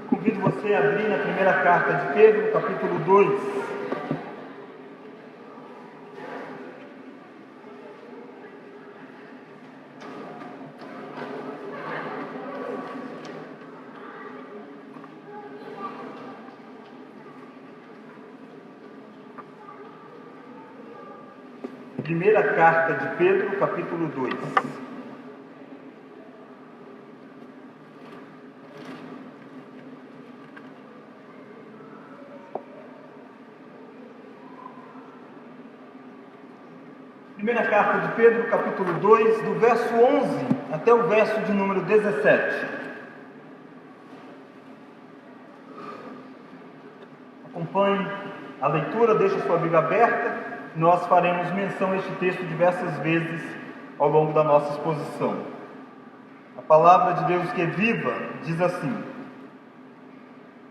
Convido você a abrir na primeira carta de Pedro, capítulo 2. Primeira carta de Pedro, capítulo 2. Primeira carta de Pedro, capítulo 2, do verso 11 até o verso de número 17. Acompanhe a leitura, deixe a sua Bíblia aberta. Nós faremos menção a este texto diversas vezes ao longo da nossa exposição. A palavra de Deus, que é viva, diz assim: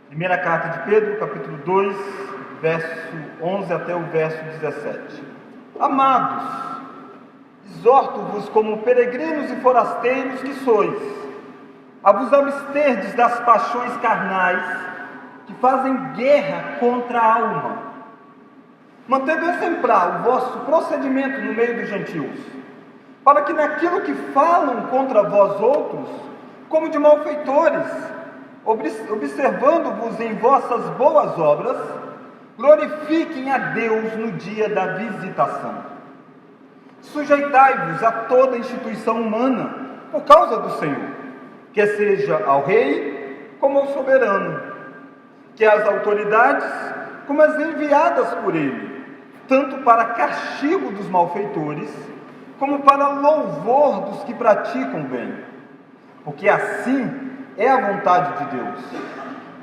Primeira carta de Pedro, capítulo 2, verso 11 até o verso 17. Amados, exorto-vos como peregrinos e forasteiros que sois, a vos absterdes das paixões carnais que fazem guerra contra a alma, mantendo exemplar o vosso procedimento no meio dos gentios, para que naquilo que falam contra vós outros, como de malfeitores, observando-vos em vossas boas obras, glorifiquem a Deus no dia da visitação. Sujeitai-vos a toda instituição humana, por causa do Senhor, quer seja ao rei, como ao soberano, que as autoridades, como as enviadas por ele, tanto para castigo dos malfeitores, como para louvor dos que praticam o bem. Porque assim é a vontade de Deus,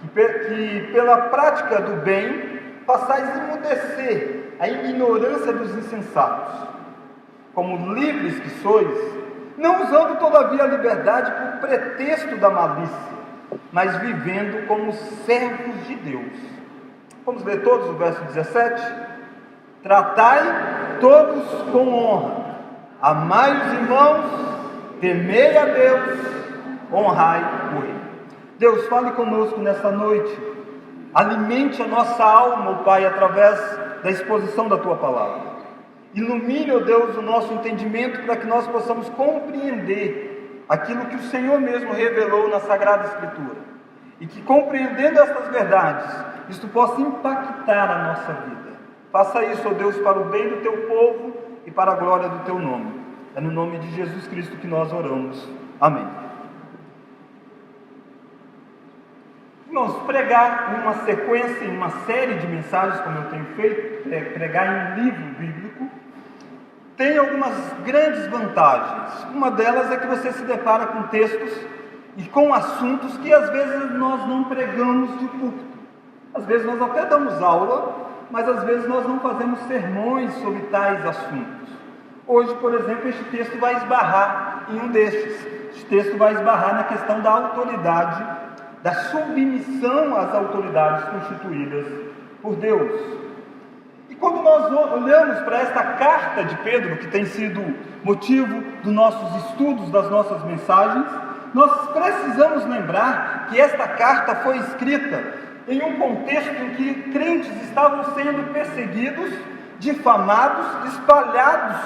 que pela prática do bem façais emudecer a ignorância dos insensatos. Como livres que sois, não usando todavia a liberdade por pretexto da malícia, mas vivendo como servos de Deus. Vamos ler todos o verso 17? Tratai todos com honra, amai os irmãos, temei a Deus, honrai o Rei. Deus, fale conosco nesta noite, alimente a nossa alma, ó Pai, através da exposição da Tua Palavra. Ilumine, ó Deus, o nosso entendimento para que nós possamos compreender aquilo que o Senhor mesmo revelou na Sagrada Escritura. E que, compreendendo estas verdades, isto possa impactar a nossa vida. Faça isso, ó Deus, para o bem do Teu povo e para a glória do Teu nome. É no nome de Jesus Cristo que nós oramos. Amém. Irmãos, pregar uma sequência, em uma série de mensagens, como eu tenho feito, pregar em um livro bíblico, tem algumas grandes vantagens. Uma delas é que você se depara com textos e com assuntos que às vezes nós não pregamos de púlpito. Às vezes nós até damos aula, mas às vezes nós não fazemos sermões sobre tais assuntos. Hoje, por exemplo, este texto vai esbarrar em um destes. Este texto vai esbarrar na questão da autoridade, da submissão às autoridades constituídas por Deus. E quando nós olhamos para esta carta de Pedro, que tem sido motivo dos nossos estudos, das nossas mensagens, nós precisamos lembrar que esta carta foi escrita em um contexto em que crentes estavam sendo perseguidos, difamados, espalhados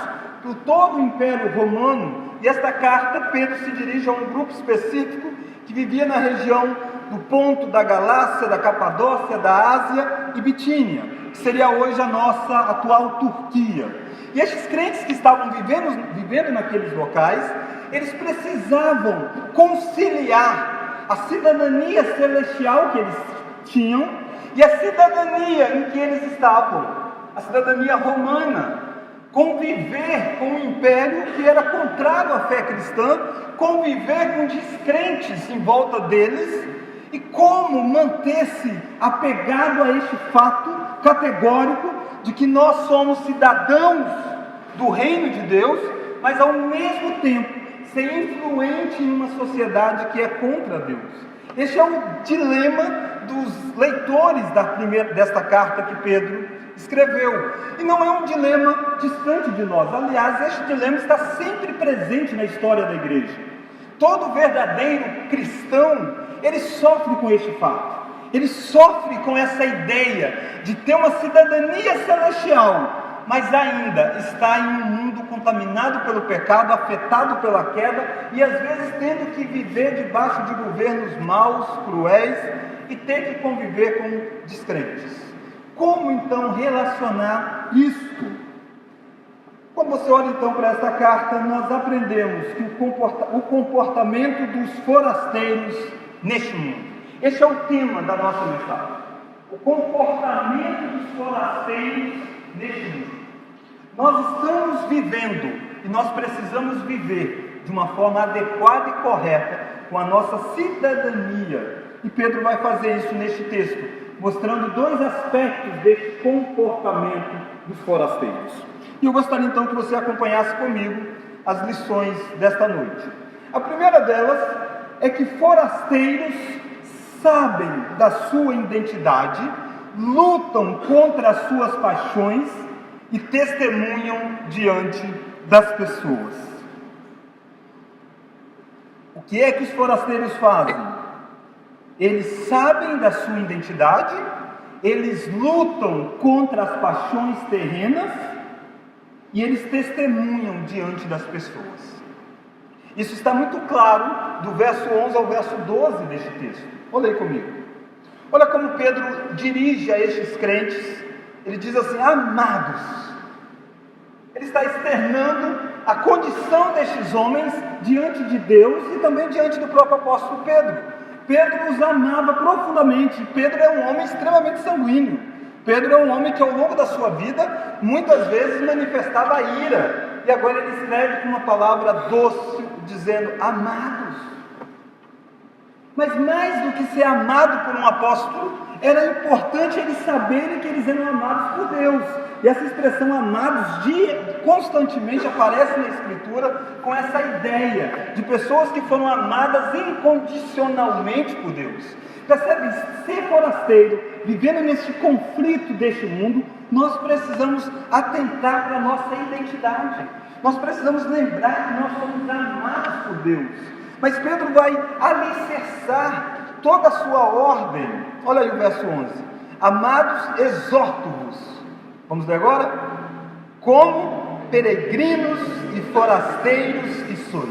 por todo o Império Romano. E esta carta, Pedro se dirige a um grupo específico que vivia na região do Ponto, da Galácia, da Capadócia, da Ásia e Bitínia, que seria hoje a nossa atual Turquia. E estes crentes que estavam vivendo naqueles locais, eles precisavam conciliar a cidadania celestial que eles tinham e a cidadania em que eles estavam, a cidadania romana, conviver com um império que era contrário à fé cristã, conviver com descrentes em volta deles, e como manter-se apegado a este fato categórico de que nós somos cidadãos do reino de Deus, mas ao mesmo tempo ser influente em uma sociedade que é contra Deus. Este é o dilema dos leitores desta carta que Pedro escreveu. E não é um dilema distante de nós. Aliás, este dilema está sempre presente na história da igreja. Todo verdadeiro cristão, ele sofre com este fato. Ele sofre com essa ideia de ter uma cidadania celestial, mas ainda está em um mundo contaminado pelo pecado, afetado pela queda, e às vezes tendo que viver debaixo de governos maus, cruéis, e ter que conviver com descrentes. Como então relacionar isto? Quando você olha então para esta carta, nós aprendemos que o comportamento dos forasteiros neste mundo. Este é o tema da nossa mensagem. O comportamento dos forasteiros neste mundo. Nós estamos vivendo e nós precisamos viver de uma forma adequada e correta com a nossa cidadania. E Pedro vai fazer isso neste texto, mostrando dois aspectos deste comportamento dos forasteiros. E eu gostaria então que você acompanhasse comigo as lições desta noite. A primeira delas é que forasteiros sabem da sua identidade, lutam contra as suas paixões e testemunham diante das pessoas. O que é que os forasteiros fazem? Eles sabem da sua identidade, eles lutam contra as paixões terrenas e eles testemunham diante das pessoas. Isso está muito claro do verso 11 ao verso 12 deste texto. Olha aí comigo. Olha como Pedro dirige a estes crentes. Ele diz assim: amados. Ele está externando a condição destes homens diante de Deus e também diante do próprio apóstolo Pedro. Pedro os amava profundamente. Pedro é um homem extremamente sanguíneo. Pedro é um homem que ao longo da sua vida muitas vezes manifestava ira. E agora ele escreve com uma palavra doce, dizendo: amados. Mas mais do que ser amado por um apóstolo, era importante eles saberem que eles eram amados por Deus. E essa expressão amados constantemente aparece na Escritura com essa ideia de pessoas que foram amadas incondicionalmente por Deus. Percebe? Ser forasteiro, vivendo neste conflito deste mundo, nós precisamos atentar para a nossa identidade. Nós precisamos lembrar que nós somos amados por Deus. Mas Pedro vai alicerçar toda a sua ordem. Olha aí o verso 11. Amados, exorto-vos. Vamos ler agora? Como peregrinos e forasteiros que sois.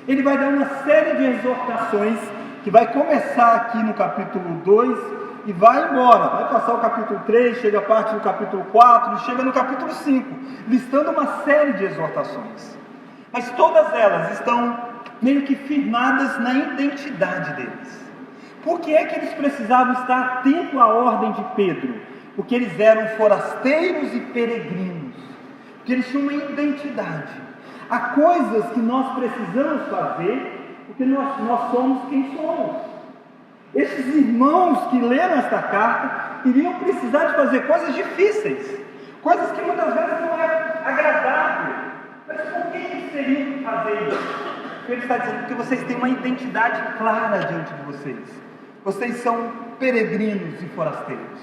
Ele vai dar uma série de exortações que vai começar aqui no capítulo 2 e vai embora. Vai passar o capítulo 3, chega a parte do capítulo 4 e chega no capítulo 5, listando uma série de exortações. Mas todas elas estão meio que firmadas na identidade deles. Por que é que eles precisavam estar atentos à ordem de Pedro? Porque eles eram forasteiros e peregrinos. Porque eles tinham uma identidade. Há coisas que nós precisamos fazer porque nós somos quem somos. Esses irmãos que leram esta carta iriam precisar de fazer coisas difíceis, coisas que muitas vezes não é agradável. Mas por que eles teriam que fazer isso? Ele está dizendo porque vocês têm uma identidade clara diante de vocês. Vocês são peregrinos e forasteiros.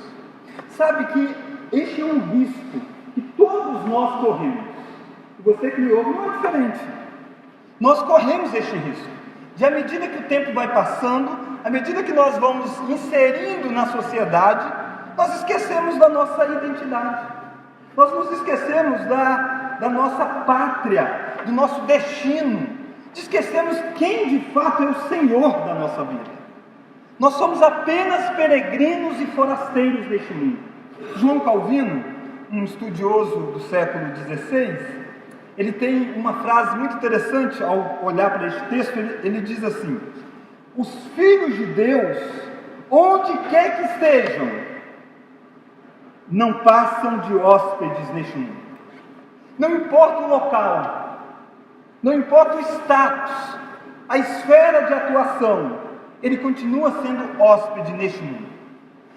Sabe que este é um risco que todos nós corremos. E você que me ouve não é diferente. Nós corremos este risco. De à medida que o tempo vai passando, à medida que nós vamos inserindo na sociedade, nós esquecemos da nossa identidade. Nós nos esquecemos da nossa pátria, do nosso destino. Esquecemos quem de fato é o Senhor da nossa vida. Nós somos apenas peregrinos e forasteiros deste mundo. João Calvino, um estudioso do século XVI, ele tem uma frase muito interessante ao olhar para este texto. Ele diz assim: os filhos de Deus, onde quer que estejam, não passam de hóspedes neste mundo. Não importa o local, não importa o status, a esfera de atuação, ele continua sendo hóspede neste mundo.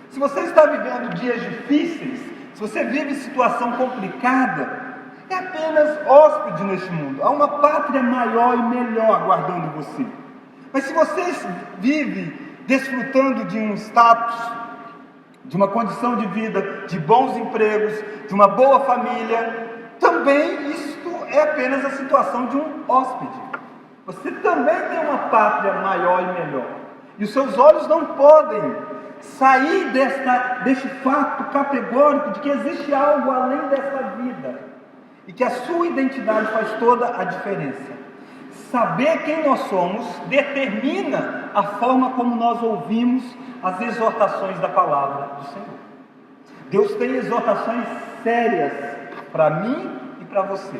Se você está vivendo dias difíceis, se você vive situação complicada, é apenas hóspede neste mundo. Há uma pátria maior e melhor aguardando você. Mas se você vive desfrutando de um status, de uma condição de vida, de bons empregos, de uma boa família, também isto é apenas a situação de um hóspede. Você também tem uma pátria maior e melhor. E os seus olhos não podem sair deste fato categórico de que existe algo além dessa vida. E que a sua identidade faz toda a diferença. Saber quem nós somos determina a forma como nós ouvimos as exortações da palavra do Senhor. Deus tem exortações sérias para mim e para você.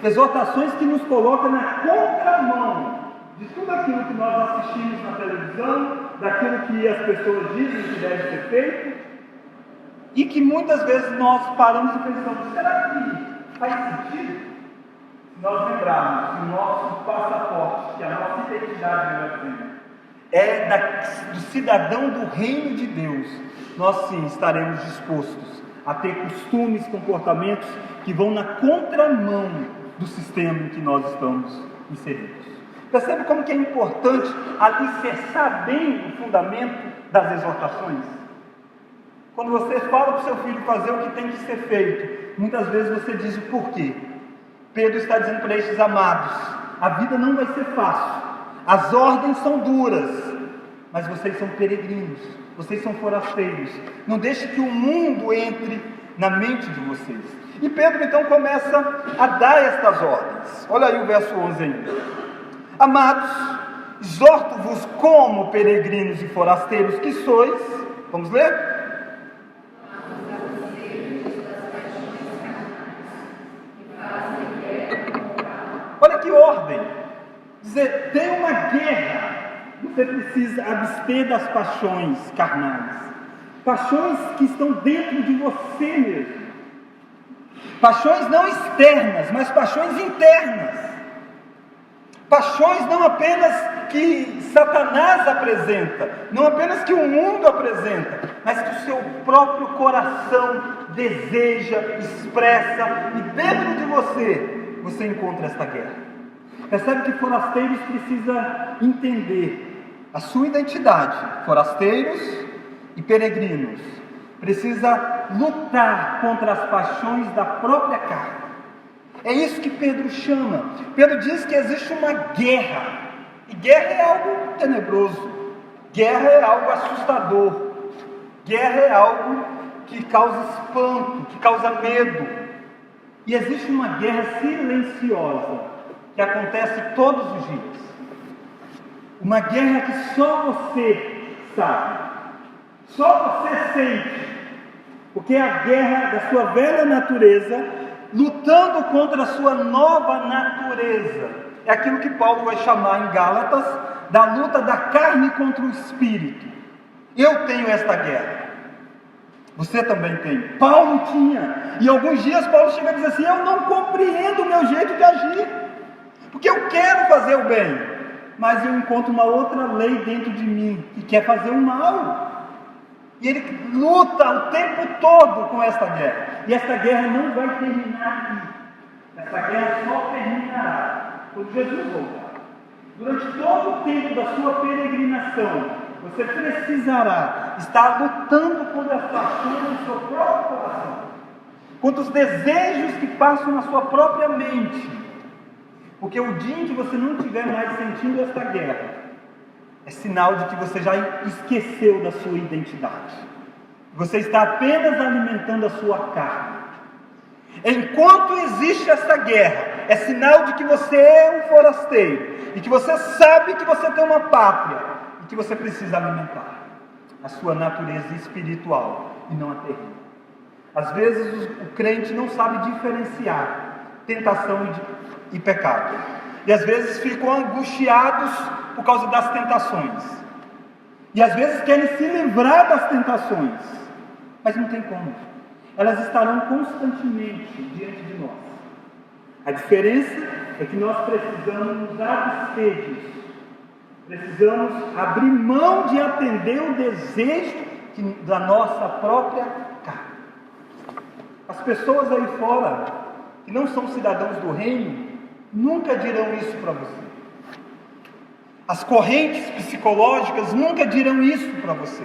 Exortações que nos colocam na contramão de tudo aquilo que nós assistimos na televisão, daquilo que as pessoas dizem que deve ser feito, e que muitas vezes nós paramos e pensamos: será que faz sentido? Se nós lembrarmos que o nosso passaporte, que a nossa identidade, melhor dizendo, é do cidadão do reino de Deus, nós sim estaremos dispostos a ter costumes, comportamentos que vão na contramão do sistema em que nós estamos inseridos. Percebe como que é importante alicerçar bem o fundamento das exortações? Quando você fala para o seu filho fazer o que tem que ser feito, muitas vezes você diz o porquê. Pedro está dizendo para estes amados: a vida não vai ser fácil, as ordens são duras, mas vocês são peregrinos, vocês são forasteiros, não deixe que o mundo entre na mente de vocês. E Pedro então começa a dar estas ordens. Olha aí o verso 11 ainda: amados, exorto-vos como peregrinos e forasteiros que sois. Vamos ler? Olha que ordem. Dizer, tem uma guerra. Você precisa abster das paixões carnais, paixões que estão dentro de você mesmo, paixões não externas, mas paixões internas, paixões não apenas que Satanás apresenta, não apenas que o mundo apresenta, mas que o seu próprio coração deseja, expressa, e dentro de você encontra esta guerra. Percebe que forasteiros precisa entender a sua identidade, forasteiros e peregrinos, precisa lutar contra as paixões da própria carne. É isso que Pedro chama. Pedro diz que existe uma guerra, e guerra é algo tenebroso, guerra é algo assustador, guerra é algo que causa espanto, que causa medo. E existe uma guerra silenciosa que acontece todos os dias, uma guerra que só você sabe, só você sente, porque é a guerra da sua velha natureza lutando contra a sua nova natureza. É aquilo que Paulo vai chamar em Gálatas da luta da carne contra o espírito. Eu tenho esta guerra, você também tem, Paulo tinha, e alguns dias Paulo chega a dizer assim: eu não compreendo o meu jeito de agir, porque eu quero fazer o bem, mas eu encontro uma outra lei dentro de mim que quer fazer o mal. E ele luta o tempo todo com esta guerra. E esta guerra não vai terminar aqui. Esta guerra só terminará quando Jesus voltar. Durante todo o tempo da sua peregrinação, você precisará estar lutando contra as paixões do seu próprio coração, contra os desejos que passam na sua própria mente. Porque o dia em que você não estiver mais sentindo esta guerra, é sinal de que você já esqueceu da sua identidade. Você está apenas alimentando a sua carne. Enquanto existe essa guerra, é sinal de que você é um forasteiro, e que você sabe que você tem uma pátria, e que você precisa alimentar a sua natureza espiritual, e não a terrena. Às vezes o crente não sabe diferenciar tentação e pecado, e às vezes ficam angustiados por causa das tentações, e às vezes querem se livrar das tentações, mas não tem como, elas estarão constantemente diante de nós. A diferença é que nós precisamos nos abster disso, precisamos abrir mão de atender o desejo da nossa própria carne. As pessoas aí fora, que não são cidadãos do reino, nunca dirão isso para você. As correntes psicológicas nunca dirão isso para você.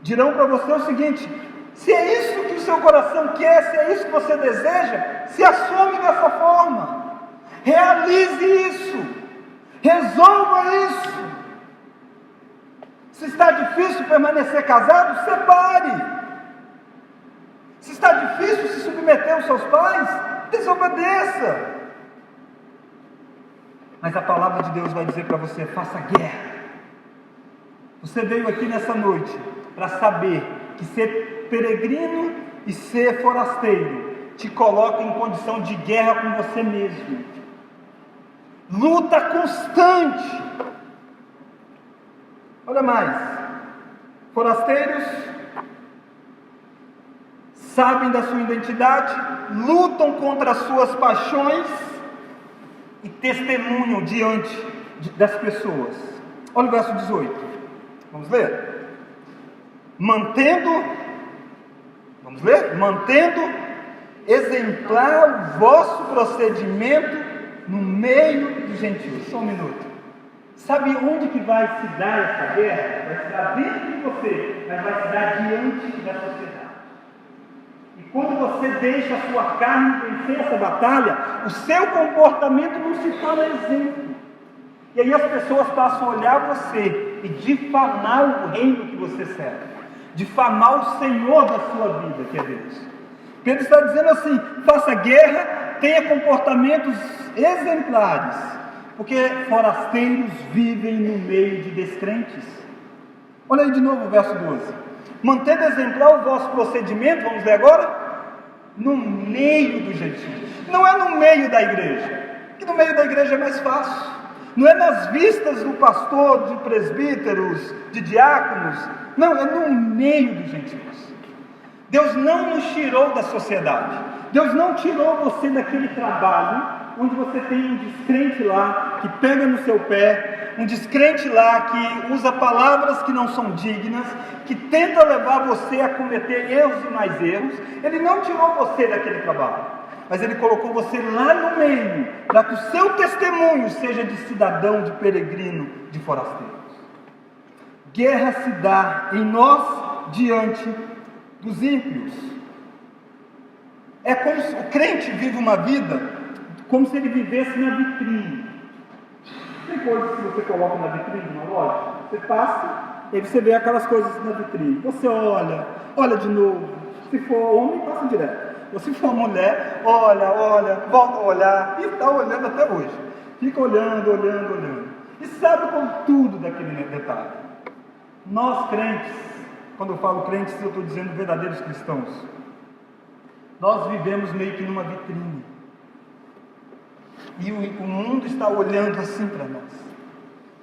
Dirão para você o seguinte: se é isso que o seu coração quer, se é isso que você deseja, se assume dessa forma, realize isso. Resolva isso. Se está difícil permanecer casado, separe. Se está difícil se submeter aos seus pais, desobedeça. Mas a palavra de Deus vai dizer para você: faça guerra. Você veio aqui nessa noite para saber que ser peregrino e ser forasteiro te coloca em condição de guerra com você mesmo. Luta constante. Olha mais, forasteiros sabem da sua identidade, lutam contra as suas paixões e testemunham diante das pessoas. Olha o verso 18, vamos ler? Mantendo exemplar o vosso procedimento no meio dos gentios. Só um minuto. Sabe onde que vai se dar essa guerra? Vai se dar dentro de você, mas vai se dar diante da sociedade. E quando você deixa a sua carne vencer essa batalha, o seu comportamento não se torna exemplo. E aí as pessoas passam a olhar você e difamar o reino que você serve, difamar o Senhor da sua vida, que é Deus. Pedro está dizendo assim: faça guerra, tenha comportamentos exemplares, porque forasteiros vivem no meio de descrentes. Olha aí de novo o verso 12. Mantendo exemplar o vosso procedimento, vamos ler agora, no meio dos gentios. Não é no meio da igreja, que no meio da igreja é mais fácil. Não é nas vistas do pastor, de presbíteros, de diáconos. Não, é no meio dos gentios. Deus não nos tirou da sociedade. Deus não tirou você daquele trabalho onde você tem um descrente lá que pega no seu pé, um descrente lá que usa palavras que não são dignas, que tenta levar você a cometer erros e mais erros. Ele não tirou você daquele trabalho, mas Ele colocou você lá no meio, para que o seu testemunho seja de cidadão, de peregrino, de forasteiro. Guerra se dá em nós diante dos ímpios. É como se o crente vive uma vida como se ele vivesse na vitrine. Tem coisas que você coloca na vitrine de uma loja, você passa e aí você vê aquelas coisas na vitrine. Você olha de novo. Se for homem, passa direto. Ou se for mulher, olha, volta a olhar, e está olhando até hoje. Fica olhando. E sabe com tudo daquele detalhe. Nós crentes, quando eu falo crentes, eu estou dizendo verdadeiros cristãos, nós vivemos meio que numa vitrine. E o mundo está olhando assim para nós.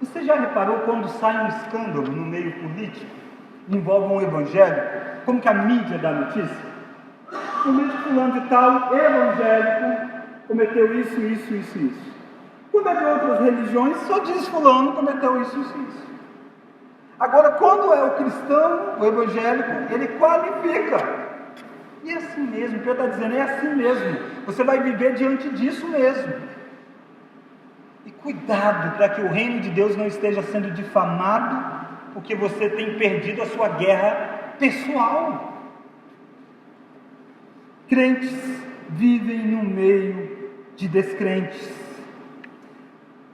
Você já reparou quando sai um escândalo no meio político, envolve um evangélico, como que a mídia dá notícia? O mídia fulano de tal, evangélico, cometeu isso. Quando é de outras religiões, só diz fulano cometeu isso. Agora, quando é o cristão, o evangélico, ele qualifica. E é assim mesmo, o Pedro está dizendo, é assim mesmo. Você vai viver diante disso mesmo. E cuidado para que o reino de Deus não esteja sendo difamado, porque você tem perdido a sua guerra pessoal. Crentes vivem no meio de descrentes.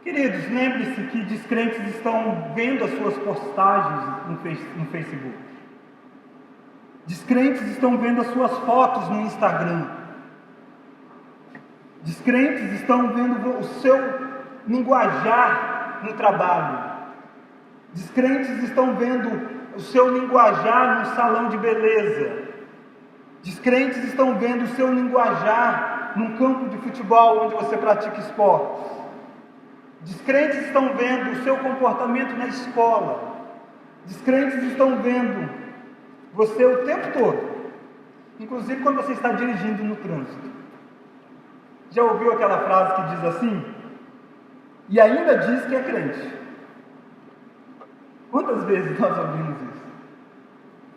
Queridos, lembre-se que descrentes estão vendo as suas postagens no Facebook. Descrentes estão vendo as suas fotos no Instagram. Descrentes estão vendo o seu linguajar no trabalho. Descrentes estão vendo o seu linguajar no salão de beleza. Descrentes estão vendo o seu linguajar num campo de futebol onde você pratica esportes. Descrentes estão vendo o seu comportamento na escola. Descrentes estão vendo você o tempo todo, inclusive quando você está dirigindo no trânsito. Já ouviu aquela frase que diz assim? E ainda diz que é crente. Quantas vezes nós ouvimos isso?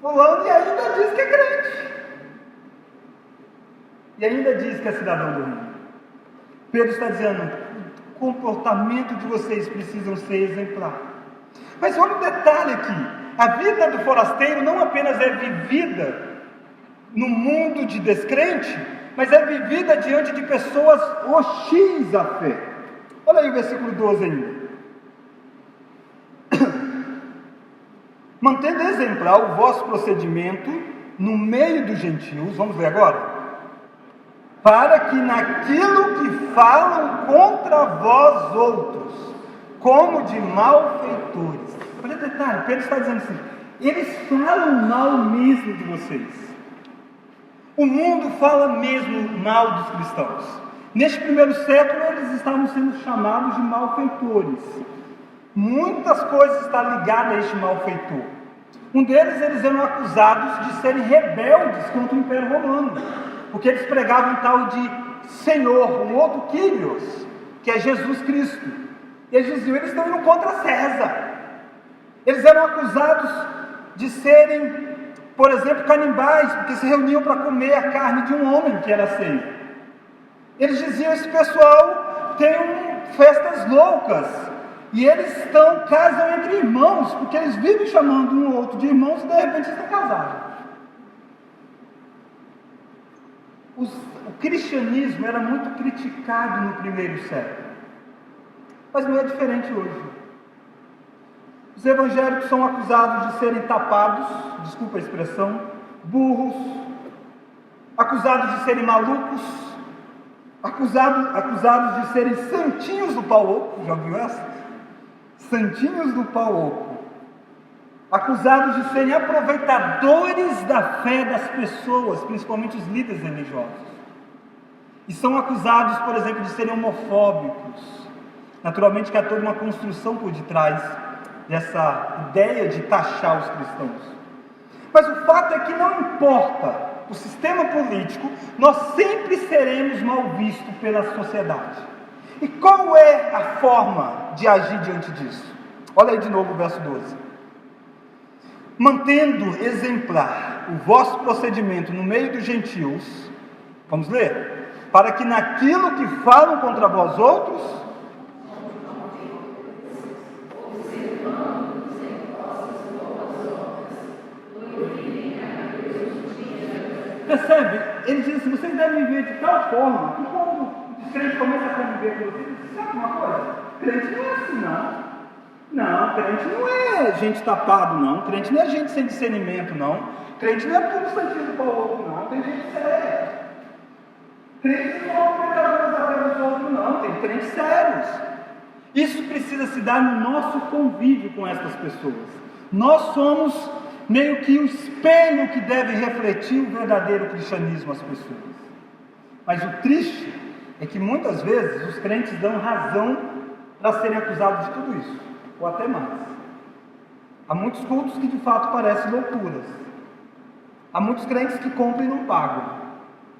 Fulano e ainda diz que é crente. E ainda diz que é cidadão do reino. Pedro está dizendo, o comportamento de vocês precisam ser exemplar. Mas olha o detalhe aqui. A vida do forasteiro não apenas é vivida no mundo de descrente, mas é vivida diante de pessoas hostis à fé. Olha aí o versículo 12 ainda. Mantendo exemplar o vosso procedimento no meio dos gentios, vamos ler agora, para que naquilo que falam contra vós outros, como de malfeitores. Olha o detalhe, Pedro está dizendo assim, eles falam mal mesmo de vocês. O mundo fala mesmo mal dos cristãos. Neste primeiro século, eles estavam sendo chamados de malfeitores. Muitas coisas estão ligadas a este malfeitor. Um deles, eles eram acusados de serem rebeldes contra o Império Romano, porque eles pregavam um tal de Senhor, um outro Kyrios, que é Jesus Cristo. E eles diziam, eles estão indo contra César. Eles eram acusados de serem, por exemplo, canibais, porque se reuniam para comer a carne de um homem que era ceia. Eles diziam, esse pessoal tem festas loucas, e eles casam entre irmãos, porque eles vivem chamando um ou outro de irmãos, e de repente estão casados. O cristianismo era muito criticado no primeiro século, mas não é diferente hoje. Os evangélicos são acusados de serem tapados, desculpa a expressão, burros, acusados de serem malucos, acusados de serem santinhos do pau oco, já ouviu essa? Santinhos do pau oco, acusados de serem aproveitadores da fé das pessoas, principalmente os líderes religiosos, e são acusados, por exemplo, de serem homofóbicos. Naturalmente que há toda uma construção por detrás dessa ideia de taxar os cristãos. Mas o fato é que não importa o sistema político, nós sempre seremos mal vistos pela sociedade. E qual é a forma de agir diante disso? Olha aí de novo o verso 12. Mantendo exemplar o vosso procedimento no meio dos gentios, vamos ler? Para que naquilo que falam contra vós outros, percebe? Ele diz assim, vocês devem viver de tal forma que quando o crente começa a conviver com vocês, sabe uma coisa? Crente não é assim, não. Não, crente não é gente tapado, não. Crente não é gente sem discernimento, não. Crente não é tudo santinho para o outro, não. Tem gente séria. Crente não é pecadores da fé dos outros, não. Tem crentes sérios. Isso precisa se dar no nosso convívio com essas pessoas. Nós somos meio que o espelho que deve refletir o verdadeiro cristianismo às pessoas. Mas o triste é que muitas vezes os crentes dão razão para serem acusados de tudo isso, ou até mais. Há muitos cultos que de fato parecem loucuras. Há muitos crentes que compram e não pagam.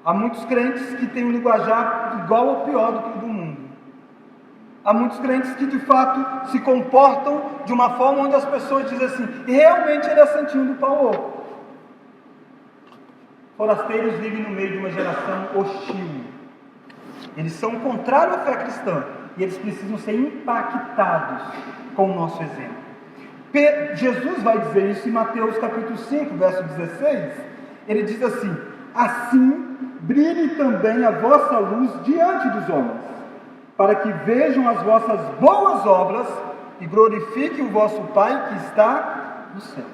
Há muitos crentes que têm um linguajar igual ou pior do que o do mundo. Há muitos crentes que de fato se comportam de uma forma onde as pessoas dizem assim, realmente ele é santinho do pau oco. Forasteiros vivem no meio de uma geração hostil. Eles são o contrário à fé cristã, e eles precisam ser impactados com o nosso exemplo. Jesus vai dizer isso em Mateus capítulo 5, verso 16, ele diz assim, assim brilhe também a vossa luz diante dos homens, para que vejam as vossas boas obras e glorifiquem o vosso Pai que está nos céus.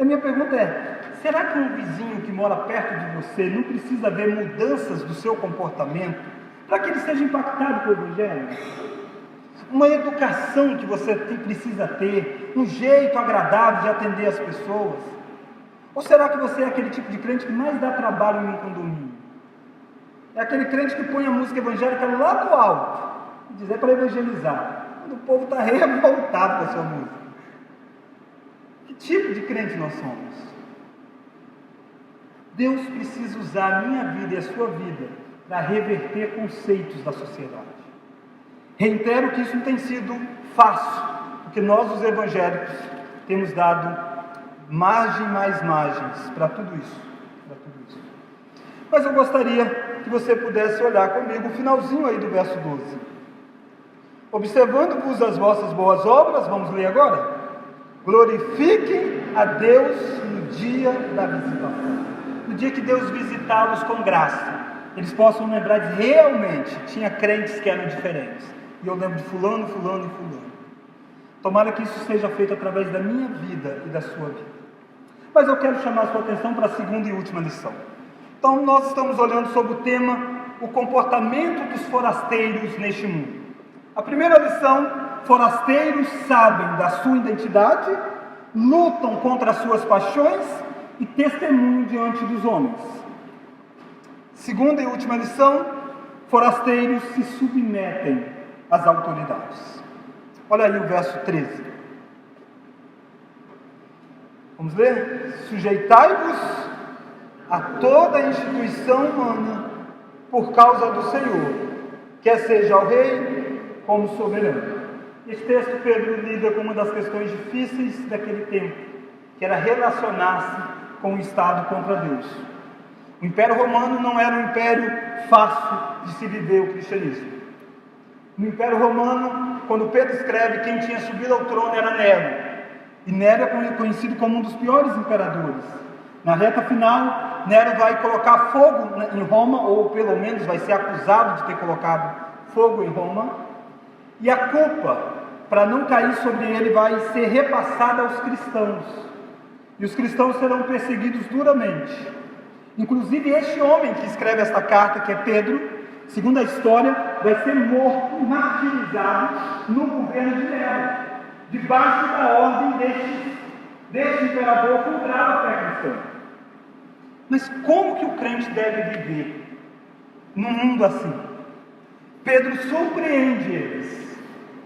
A minha pergunta é, será que um vizinho que mora perto de você não precisa ver mudanças do seu comportamento para que ele seja impactado pelo Evangelho? Uma educação que você precisa ter, um jeito agradável de atender as pessoas? Ou será que você é aquele tipo de crente que mais dá trabalho em um condomínio? É aquele crente que põe a música evangélica lá do alto e diz, é para evangelizar, quando o povo está revoltado com a sua música. Que tipo de crente nós somos? Deus precisa usar a minha vida e a sua vida para reverter conceitos da sociedade. Reitero que isso não tem sido fácil, porque nós, os evangélicos, temos dado mais margens para tudo isso. Mas eu gostaria que você pudesse olhar comigo o finalzinho aí do verso 12. Observando-vos as vossas boas obras, vamos ler agora? Glorifiquem a Deus no dia da visitação. No dia que Deus visitá-los com graça, eles possam lembrar de realmente tinha crentes que eram diferentes. E eu lembro de fulano. Tomara que isso seja feito através da minha vida e da sua vida. Mas eu quero chamar a sua atenção para a segunda e última lição. Então, nós estamos olhando sobre o tema, o comportamento dos forasteiros neste mundo. A primeira lição: forasteiros sabem da sua identidade, lutam contra as suas paixões e testemunham diante dos homens. Segunda e última lição: forasteiros se submetem às autoridades. Olha aí o verso 13. Vamos ler? Sujeitai-vos a toda a instituição humana por causa do Senhor, quer seja ao rei como soberano. Esse texto Pedro lida com uma das questões difíceis daquele tempo, que era relacionar-se com o Estado contra Deus. O Império Romano não era um império fácil de se viver o cristianismo. No Império Romano, quando Pedro escreve, quem tinha subido ao trono era Nero. E Nero é conhecido como um dos piores imperadores. Na reta final, Nero vai colocar fogo em Roma, ou pelo menos vai ser acusado de ter colocado fogo em Roma. E a culpa, para não cair sobre ele, vai ser repassada aos cristãos. E os cristãos serão perseguidos duramente. Inclusive, este homem que escreve esta carta, que é Pedro, segundo a história, vai ser morto, martirizado no governo de Nero, debaixo da ordem deste imperador contrário à fé cristã. Mas como que o crente deve viver num mundo assim? Pedro surpreende eles.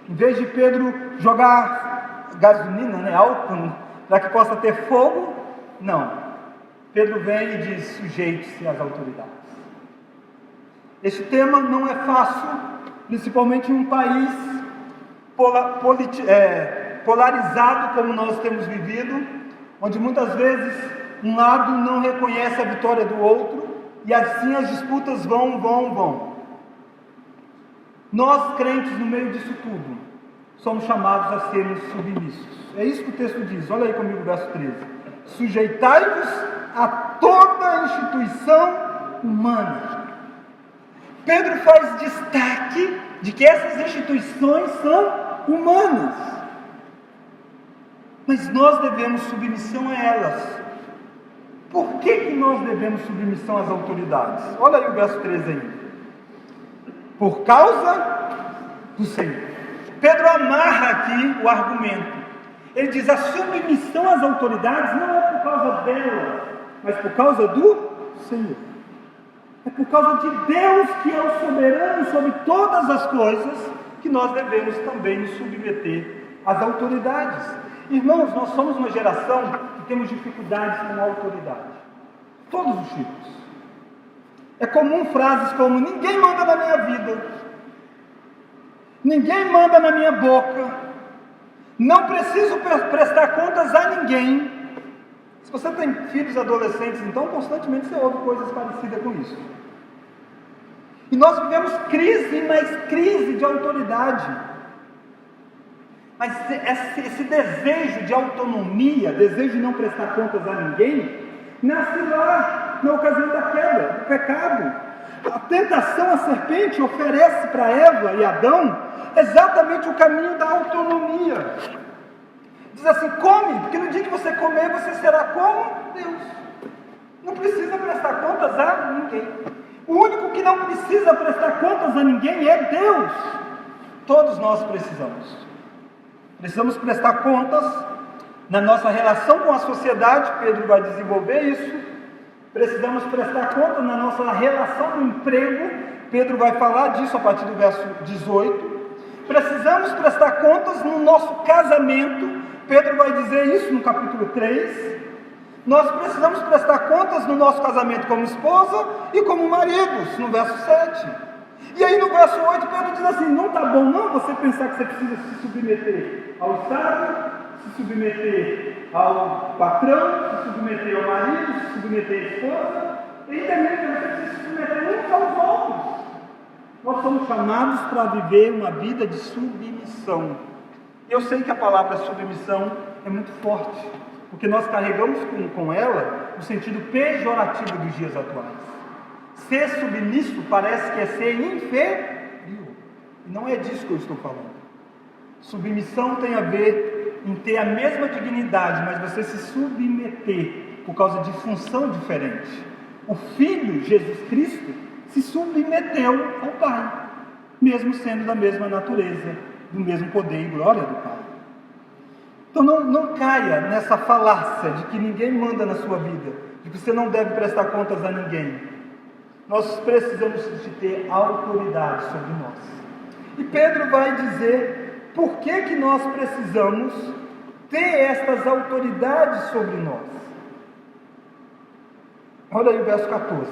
Em vez de Pedro jogar gasolina, álcool, para que possa ter fogo, não. Pedro vem e diz: sujeite-se às autoridades. Este tema não é fácil, principalmente em um país polarizado como nós temos vivido, onde muitas vezes um lado não reconhece a vitória do outro, e assim as disputas vão. Nós, crentes, no meio disso tudo, somos chamados a sermos submissos. É isso que o texto diz. Olha aí comigo o verso 13. Sujeitai-vos a toda a instituição humana. Pedro faz destaque de que essas instituições são humanas, mas nós devemos submissão a elas. Por que nós devemos submissão às autoridades? Olha aí o verso 13 aí. Por causa do Senhor. Pedro amarra aqui o argumento. Ele diz: a submissão às autoridades não é por causa delas, mas por causa do Senhor. É por causa de Deus, que é o soberano sobre todas as coisas, que nós devemos também nos submeter às autoridades. Irmãos, nós somos uma geração que temos dificuldades com a autoridade. Todos os tipos. É comum frases como: ninguém manda na minha vida, ninguém manda na minha boca, não preciso prestar contas a ninguém. Se você tem filhos adolescentes, então constantemente você ouve coisas parecidas com isso. E nós vivemos crise, mas crise de autoridade. Mas esse desejo de autonomia, desejo de não prestar contas a ninguém, nasce lá na ocasião da queda, do pecado. A tentação, a serpente oferece para Eva e Adão exatamente o caminho da autonomia. Diz assim: come, porque no dia que você comer, você será como Deus. Não precisa prestar contas a ninguém. O único que não precisa prestar contas a ninguém é Deus. Todos nós precisamos. Precisamos prestar contas na nossa relação com a sociedade. Pedro vai desenvolver isso. Precisamos prestar contas na nossa relação no emprego. Pedro vai falar disso a partir do verso 18. Precisamos prestar contas no nosso casamento. Pedro vai dizer isso no capítulo 3. Nós precisamos prestar contas no nosso casamento como esposa e como maridos, no verso 7. E aí no verso 8 Pedro diz assim: não está bom não você pensar que você precisa se submeter ao Estado, se submeter ao patrão, se submeter ao marido, se submeter à esposa, e também que você precisa se submeter uns aos outros. Nós somos chamados para viver uma vida de submissão. Eu sei que a palavra submissão é muito forte, porque nós carregamos com ela o sentido pejorativo dos dias atuais. Ser submisso parece que é ser inferior. E não é disso que eu estou falando. Submissão tem a ver em ter a mesma dignidade, mas você se submeter por causa de função diferente. O Filho, Jesus Cristo, se submeteu ao Pai, mesmo sendo da mesma natureza, do mesmo poder e glória do Pai. Então não caia nessa falácia de que ninguém manda na sua vida, de que você não deve prestar contas a ninguém. Nós precisamos de ter autoridade sobre nós. E Pedro vai dizer por que nós precisamos ter estas autoridades sobre nós. Olha aí o verso 14.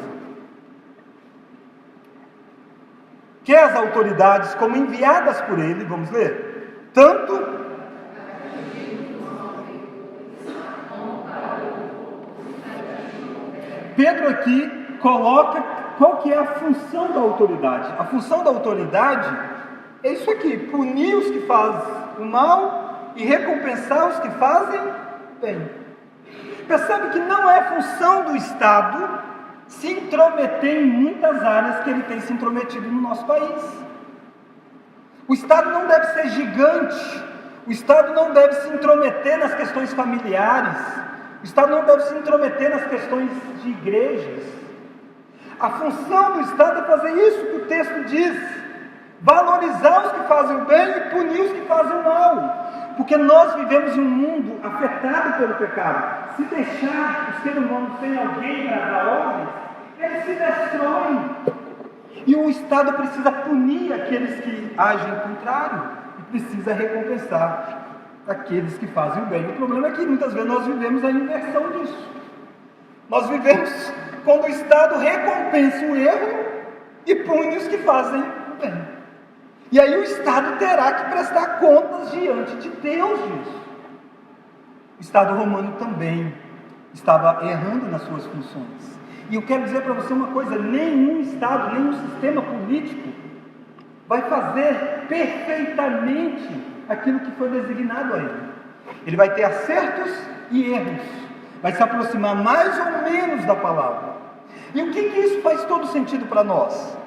Que as autoridades, como enviadas por ele, vamos ler, tanto Pedro aqui coloca qual que é a função da autoridade. A função da autoridade é isso aqui: punir os que fazem o mal e recompensar os que fazem o bem. Percebe que não é função do Estado se intrometer em muitas áreas que ele tem se intrometido no nosso país. O Estado não deve ser gigante, o Estado não deve se intrometer nas questões familiares, o Estado não deve se intrometer nas questões de igrejas. A função do Estado é fazer isso que o texto diz: valorizar os que fazem o bem e punir os que fazem o mal. Porque nós vivemos em um mundo afetado pelo pecado. Se deixar o ser humano sem alguém para dar ordens, eles se destroem. E o Estado precisa punir aqueles que agem contrário e precisa recompensar aqueles que fazem o bem. O problema é que muitas vezes nós vivemos a inversão disso. Nós vivemos quando o Estado recompensa o erro e pune os que fazem o bem. E aí o Estado terá que prestar contas diante de Deus disso. O Estado romano também estava errando nas suas funções. E eu quero dizer para você uma coisa: nenhum Estado, nenhum sistema político vai fazer perfeitamente aquilo que foi designado a ele. Ele vai ter acertos e erros, vai se aproximar mais ou menos da palavra. E o que isso faz todo sentido para nós?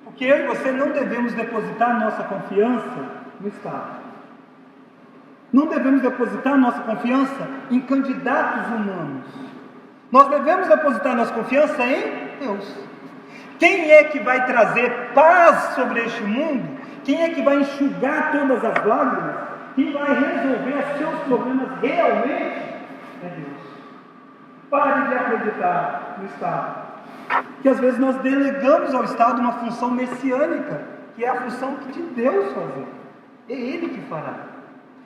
Porque eu e você não devemos depositar nossa confiança no Estado. Não devemos depositar nossa confiança em candidatos humanos. Nós devemos depositar nossa confiança em Deus. Quem é que vai trazer paz sobre este mundo? Quem é que vai enxugar todas as lágrimas? Quem vai resolver os seus problemas realmente? É Deus. Pare de acreditar no Estado. Que às vezes nós delegamos ao Estado uma função messiânica, que é a função de Deus fazer. É Ele que fará.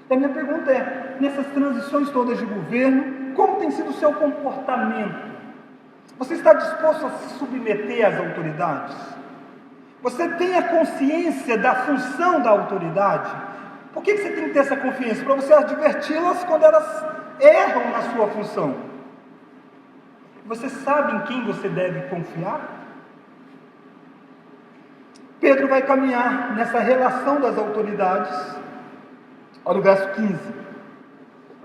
E a minha pergunta é: nessas transições todas de governo, como tem sido o seu comportamento? Você está disposto a se submeter às autoridades? Você tem a consciência da função da autoridade? Por que você tem que ter essa consciência? Para você adverti-las quando elas erram na sua função. Você sabe em quem você deve confiar? Pedro vai caminhar nessa relação das autoridades. Olha o verso 15.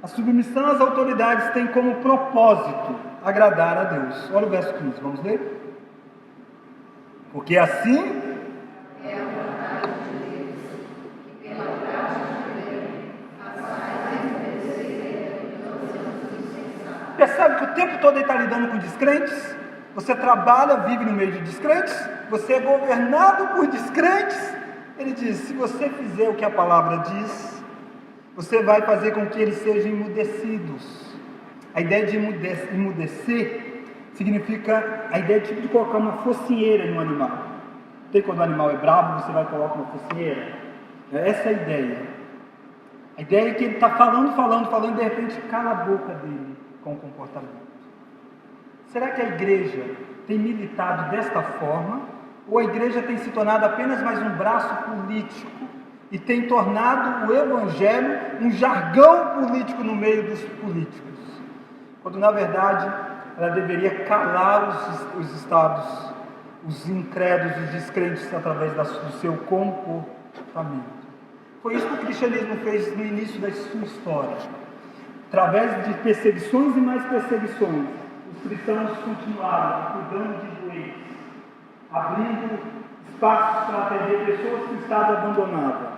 A submissão às autoridades tem como propósito agradar a Deus. Olha o verso 15, vamos ler? Porque assim é a vontade de Deus, que pela prática do bem façais merecer os insensatos. Percebe que o tempo todo ele está lidando com descrentes? Você trabalha, vive no meio de descrentes, você é governado por descrentes. Ele diz: se você fizer o que a palavra diz, você vai fazer com que eles sejam emudecidos. A ideia de emudecer significa a ideia de colocar uma focinheira no animal. Tem quando o animal é bravo, você vai colocar uma focinheira? Essa é a ideia. A ideia é que ele está falando, de repente cala a boca dele com o comportamento. Será que a igreja tem militado desta forma? Ou a igreja tem se tornado apenas mais um braço político e tem tornado o evangelho um jargão político no meio dos políticos? Quando na verdade ela deveria calar os estados, os incrédulos, os descrentes através do seu comportamento. Foi isso que o cristianismo fez no início da sua história. Através de perseguições e mais perseguições, os cristãos continuaram cuidando de doentes, abrindo espaços para atender pessoas que estavam abandonadas,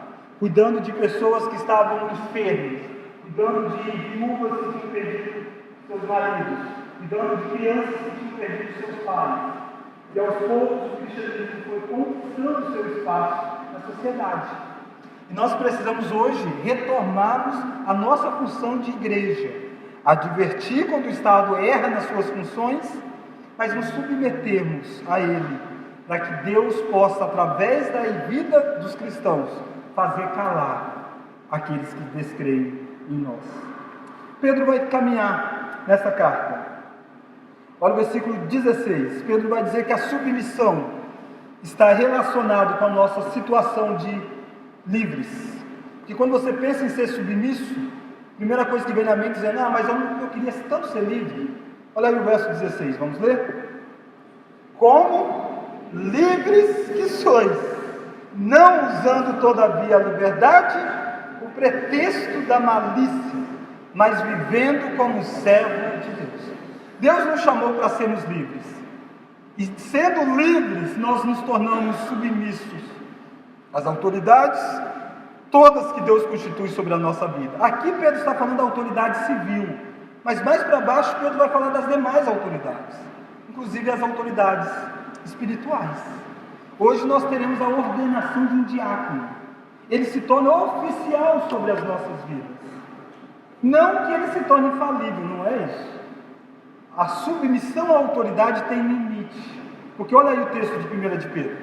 cuidando de pessoas que estavam enfermas, cuidando de viúvas que tinham perdido seus maridos, cuidando de crianças que tinham perdido seus pais. E aos poucos o cristianismo foi conquistando seu espaço na sociedade. E nós precisamos hoje retomarmos a nossa função de igreja, advertir quando o Estado erra nas suas funções, mas nos submetermos a ele, para que Deus possa, através da vida dos cristãos, fazer calar aqueles que descreem em nós. Pedro vai caminhar nessa carta. Olha o versículo 16. Pedro vai dizer que a submissão está relacionada com a nossa situação de livres. Que quando você pensa em ser submisso, a primeira coisa que vem na mente é: mas eu queria tanto ser livre. Olha aí o verso 16, vamos ler? Como livres que sois, não usando todavia a liberdade, o pretexto da malícia, mas vivendo como servo de Deus. Deus nos chamou para sermos livres, e sendo livres, nós nos tornamos submissos às autoridades, todas que Deus constitui sobre a nossa vida. Aqui Pedro está falando da autoridade civil, mas mais para baixo Pedro vai falar das demais autoridades, inclusive as autoridades espirituais. Hoje nós teremos a ordenação de um diácono. Ele se torna oficial sobre as nossas vidas. Não que ele se torne infalível, não é isso. A submissão à autoridade tem limite. Porque olha aí o texto de 1 de Pedro.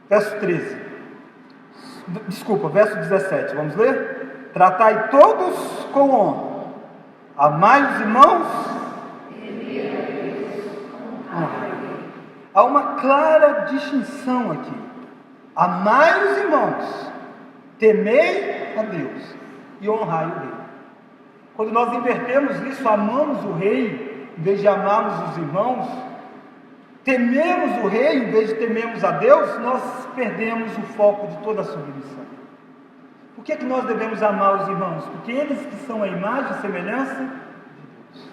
Verso 13. Desculpa, verso 17. Vamos ler? Tratai todos com honra. Amai os irmãos. Há uma clara distinção aqui. Amai os irmãos, temei a Deus e honrai o rei. Quando nós invertemos isso, amamos o rei em vez de amarmos os irmãos, tememos o rei em vez de temermos a Deus, nós perdemos o foco de toda a submissão. Por que nós devemos amar os irmãos? Porque eles que são a imagem e semelhança de Deus.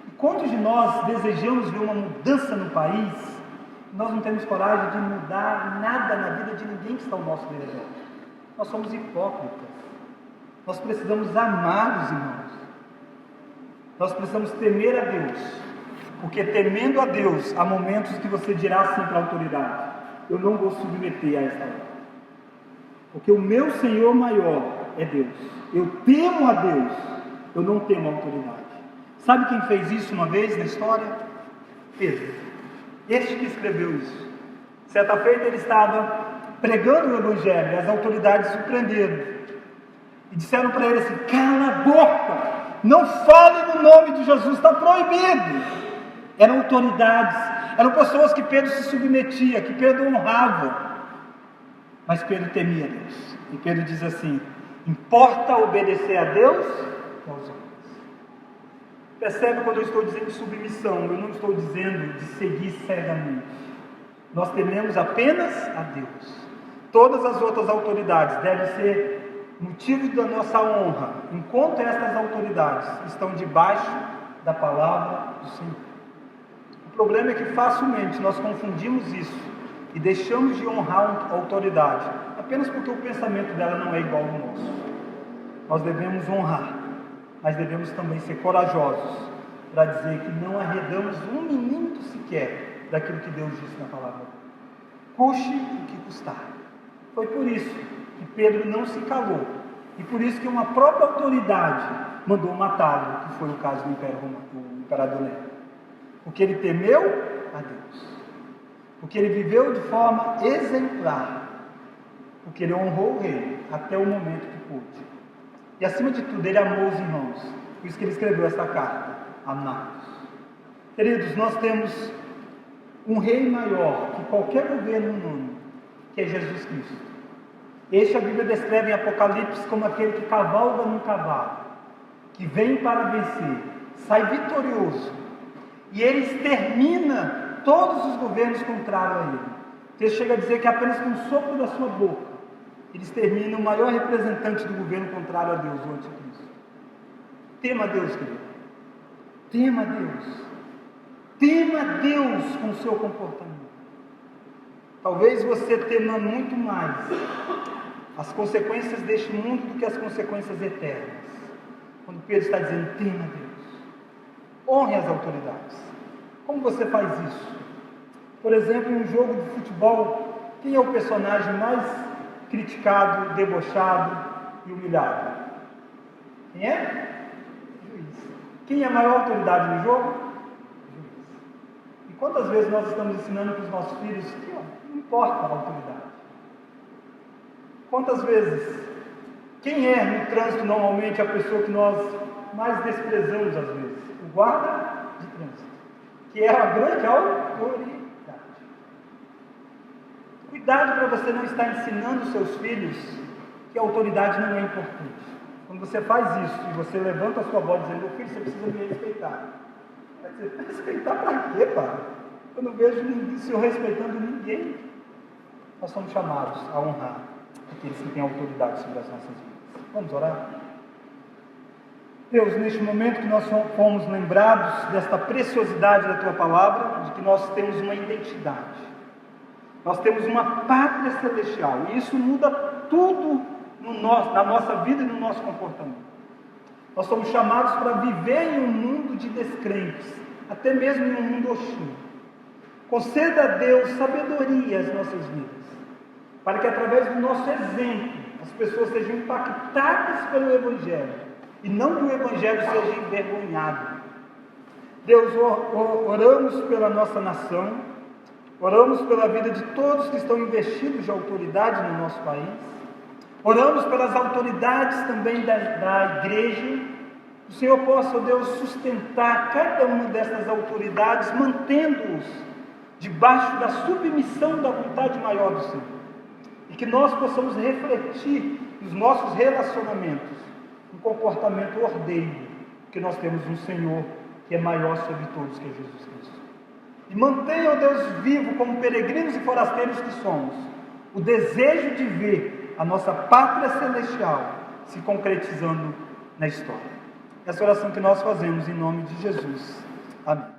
E quantos de nós desejamos ver uma mudança no país, nós não temos coragem de mudar nada na vida de ninguém que está ao nosso redor. Nós somos hipócritas. Nós precisamos amar os irmãos. Nós precisamos temer a Deus. Porque temendo a Deus, há momentos que você dirá assim para a autoridade: eu não vou submeter a essa ordem. Porque o meu Senhor maior é Deus. Eu temo a Deus, eu não temo a autoridade. Sabe quem fez isso uma vez na história? Pedro. Este que escreveu isso. Certa feita ele estava pregando o Evangelho e as autoridades o prenderam. E disseram para ele assim: cala a boca, não fale no nome de Jesus, está proibido. Eram autoridades, eram pessoas que Pedro se submetia, que Pedro honrava. Mas Pedro temia Deus. E Pedro diz assim: importa obedecer a Deus ou aos homens. Percebe quando eu estou dizendo submissão, eu não estou dizendo de seguir cegamente. Nós tememos apenas a Deus. Todas as outras autoridades devem ser motivo da nossa honra, enquanto estas autoridades estão debaixo da palavra do Senhor. O problema é que facilmente nós confundimos isso e deixamos de honrar a autoridade, apenas porque o pensamento dela não é igual ao nosso. Nós devemos honrar, mas devemos também ser corajosos para dizer que não arredamos um milímetro sequer daquilo que Deus disse na palavra. Custe o que custar. Foi por isso que Pedro não se calou, e por isso que uma própria autoridade mandou matá-lo, que foi o caso do Império Romano, do imperador Nero. Porque ele temeu a Deus, porque ele viveu de forma exemplar, porque ele honrou o rei até o momento que pôde. E acima de tudo, ele amou os irmãos. Por isso que ele escreveu essa carta: amados. Queridos, nós temos um rei maior que qualquer governo no mundo, que é Jesus Cristo. Este a Bíblia descreve em Apocalipse como aquele que cavalga num cavalo, que vem para vencer, sai vitorioso, e ele extermina todos os governos contrários a ele. O texto chega a dizer que apenas com o sopro da sua boca ele extermina o maior representante do governo contrário a Deus, o anticristo. Tema a Deus, querido. Tema a Deus. Tema a Deus com o seu comportamento. Talvez você tema muito mais as consequências deste mundo do que as consequências eternas. Quando Pedro está dizendo, tema a Deus, honre as autoridades. Como você faz isso? Por exemplo, em um jogo de futebol, quem é o personagem mais criticado, debochado e humilhado? Quem é? O juiz. Quem é a maior autoridade no jogo? O juiz. E quantas vezes nós estamos ensinando para os nossos filhos que não importa a autoridade? Quantas vezes? Quem é no trânsito normalmente a pessoa que nós mais desprezamos às vezes? O guarda de trânsito, que é a grande autoridade. Cuidado para você não estar ensinando seus filhos que a autoridade não é importante. Quando você faz isso e você levanta a sua voz dizendo, meu filho, você precisa me respeitar. Você vai respeitar para quê, pai? Eu não vejo ninguém se respeitando ninguém. Nós somos chamados a honrar aqueles que têm autoridade sobre as nossas vidas. Vamos orar? Deus, neste momento que nós fomos lembrados desta preciosidade da Tua Palavra, de que nós temos uma identidade, nós temos uma pátria celestial, e isso muda tudo na nossa vida e no nosso comportamento. Nós somos chamados para viver em um mundo de descrentes, até mesmo em um mundo hostil. Conceda a Deus sabedoria às nossas vidas, para que através do nosso exemplo, as pessoas sejam impactadas pelo Evangelho, e não que o Evangelho seja envergonhado. Deus, oramos pela nossa nação, oramos pela vida de todos que estão investidos de autoridade no nosso país, oramos pelas autoridades também da igreja. Que o Senhor possa, Deus, sustentar cada uma dessas autoridades, mantendo-os debaixo da submissão da vontade maior do Senhor. E que nós possamos refletir nos nossos relacionamentos um comportamento ordeiro, que nós temos um Senhor que é maior sobre todos, que é Jesus Cristo. E mantenha, ó Deus, vivo como peregrinos e forasteiros que somos, o desejo de ver a nossa pátria celestial se concretizando na história. Essa oração que nós fazemos em nome de Jesus. Amém.